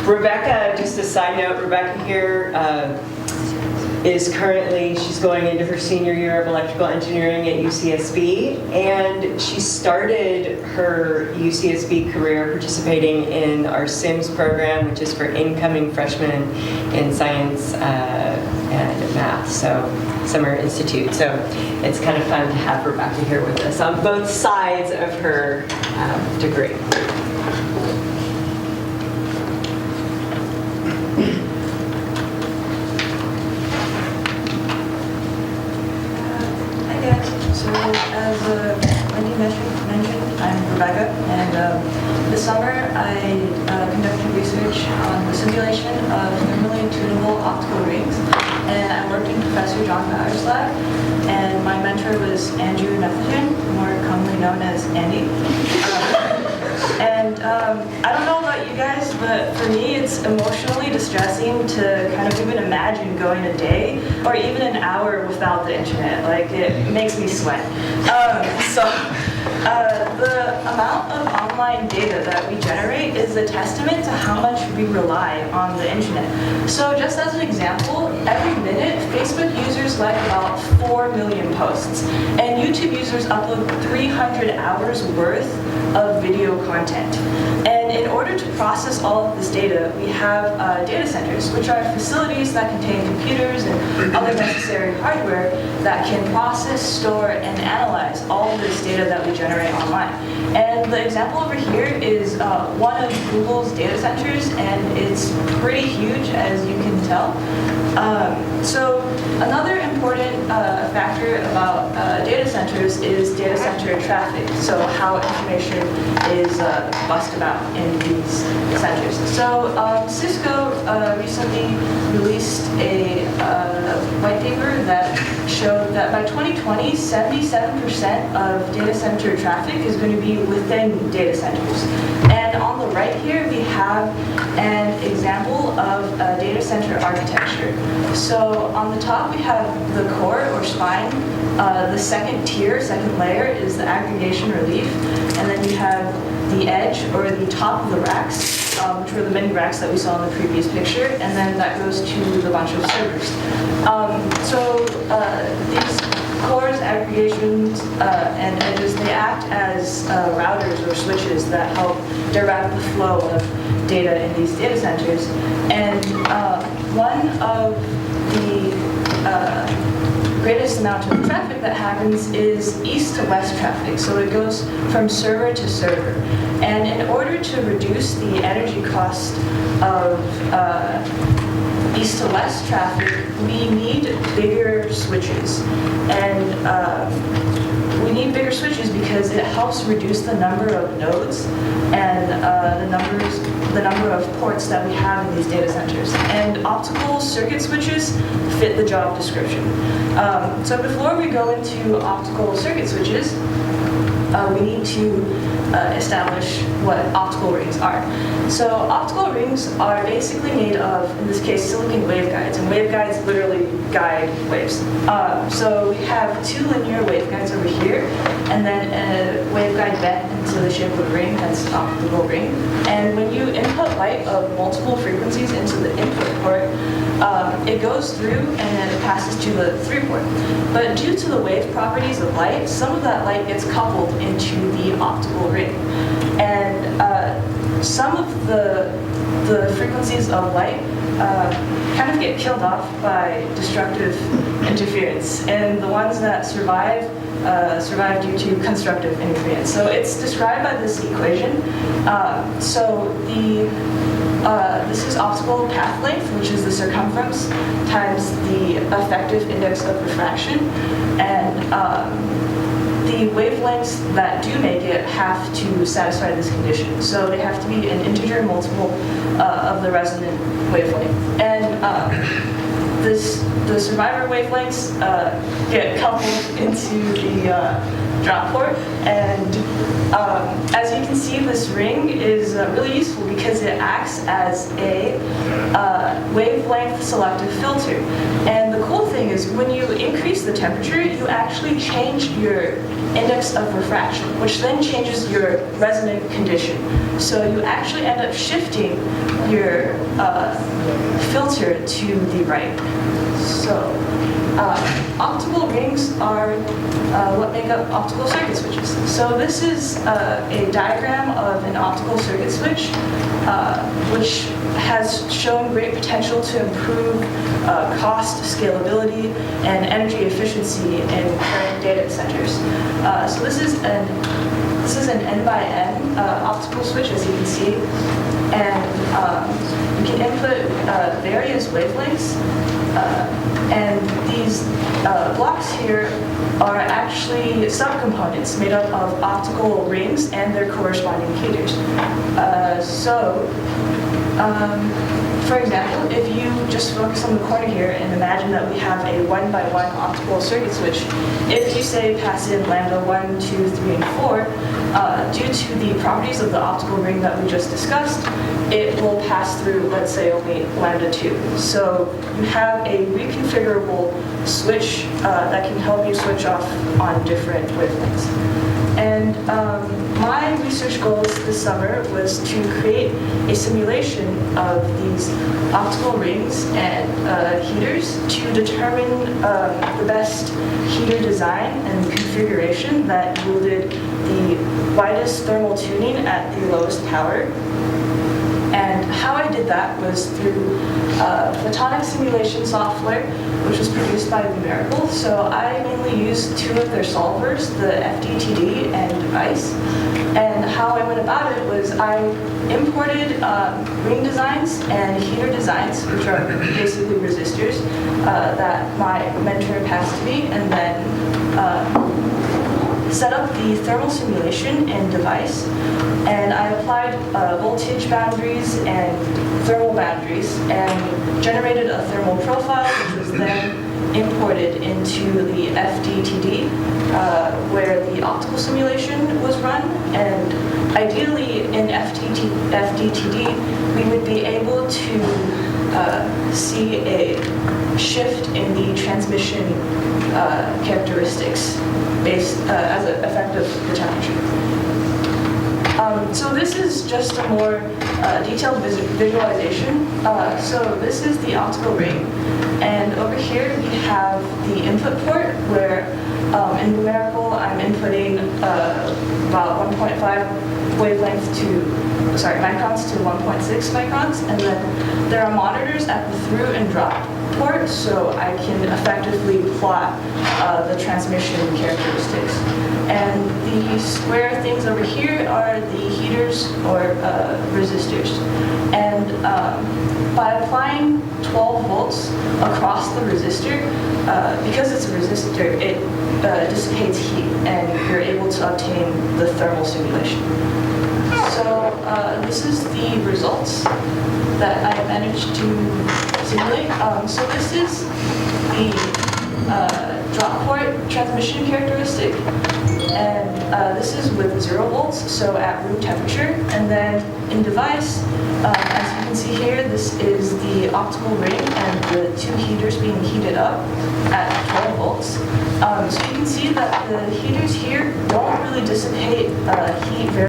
Rebecca, just a side note, Rebecca here is currently, she's going into her senior year of electrical engineering at UCSB, and she started her UCSB career participating in our SIMS program, which is for incoming freshmen in science and math, so Summer Institute. So it's kind of fun to have Rebecca here with us on both sides of her degree. So as Wendy mentioned, I'm Rebecca, and this summer I conducted research on the simulation of thermally tunable optical rings, and I worked in Professor John Bauer's lab, and my mentor was Andrew Netherton, more commonly known as Andy. I don't know about you guys, but for me it's emotionally distressing to kind of even imagine going a day or even an hour without the internet. Like, it makes me sweat. The amount of online data that we generate is a testament to how much we rely on the internet. So just as an example, every minute Facebook users like about 4 million posts, and YouTube users upload 300 hours worth of video content. And in order to process all of this data, we have data centers, which are facilities that contain computers and other necessary hardware that can process, store, and analyze all of this data that we generate online. And the example over here is one of Google's data centers, and it's pretty huge, as you can tell. So another important factor about data centers is data center traffic, so how information is bussed about in these centers. So Cisco recently released a white paper that showed that by 2020, 77% of data center traffic is going to be within data centers. And on the right here, we have an example of data center architecture. So on the top, we have the core or spine. The second tier, second layer, is the aggregation relief. And then you have the edge, or the top of the racks, which were the many racks that we saw in the previous picture. And then that goes to the bunch of servers. These cores, aggregations, and edges, they act as routers or switches that help direct the flow of data in these data centers. And one of the greatest amount of traffic that happens is east to west traffic. So it goes from server to server. And in order to reduce the energy cost of east to west traffic, we need bigger switches. And we need bigger switches because it helps reduce the number of nodes and the number of ports that we have in these data centers. And optical circuit switches fit the job description. So before we go into optical circuit switches, we need to establish what optical rings are. So optical rings are basically made of, in this case, silicon waveguides, and waveguides literally guide waves. So we have two linear waveguides over here, and then a waveguide bent into the shape of a ring, hence optical ring. And when you input light of multiple frequencies into the input port, it goes through and then it passes to the through port. But due to the wave properties of light, some of that light gets coupled into the optical ring. And some of the frequencies of light kind of get killed off by destructive interference. And the ones that survive due to constructive interference. So it's described by this equation. This is optical path length, which is the circumference times the effective index of refraction. And the wavelengths that do make it have to satisfy this condition. So they have to be an integer multiple of the resonant wavelength. And the survivor wavelengths get coupled into the drop port, and as you can see, this ring is really useful because it acts as a wavelength selective filter. And the cool thing is when you increase the temperature, you actually change your index of refraction, which then changes your resonant condition. So you actually end up shifting your filter to the right. So optical rings are what make up optical circuit switches. So this is a diagram of an optical circuit switch, which has shown great potential to improve cost, scalability, and energy efficiency in current data centers. So this is an N by N optical switch, as you can see, and you can input various wavelengths. And these blocks here are actually subcomponents made up of optical rings and their corresponding heaters. For example, if you just focus on the corner here and imagine that we have a 1x1 optical circuit switch, if you say pass in lambda 1, 2, 3, and 4, due to the properties of the optical ring that we just discussed, it will pass through, let's say, only lambda 2. So you have a reconfigurable switch that can help you switch off on different wavelengths. And my research goals this summer was to create a simulation of these optical rings and heaters to determine the best heater design and configuration that yielded the widest thermal tuning at the lowest power. And how I did that was through photonic simulation software, which was produced by Numerical. So I mainly used two of their solvers, the FDTD and device. And how I went about it was I imported ring designs and heater designs, which are basically resistors, that my mentor passed to me, and then set up the thermal simulation in device, and I applied voltage boundaries and thermal boundaries and generated a thermal profile, which was then imported into the FDTD, where the optical simulation was run. And ideally in FDTD, we would be able to see a shift in the transmission characteristics based as an effect of the temperature. So this is just a more detailed visualization. So this is the optical ring, and over here we have the input port where in numerical I'm inputting about 1.5 microns to 1.6 microns, and then there are monitors at the through and drop port, so I can effectively plot the transmission characteristics. And the square things over here are the heaters or resistors. And by applying 12 volts across the resistor, because it's a resistor, it dissipates heat, and you're able to obtain the thermal simulation. So this is the results that I managed to simulate. So this is the drop port transmission characteristic, and this is with 0 volts, so at room temperature. And then in device, as you can see here, this is the optical ring and the two heaters being heated up at 12 volts. So you can see that the heaters here don't really dissipate heat very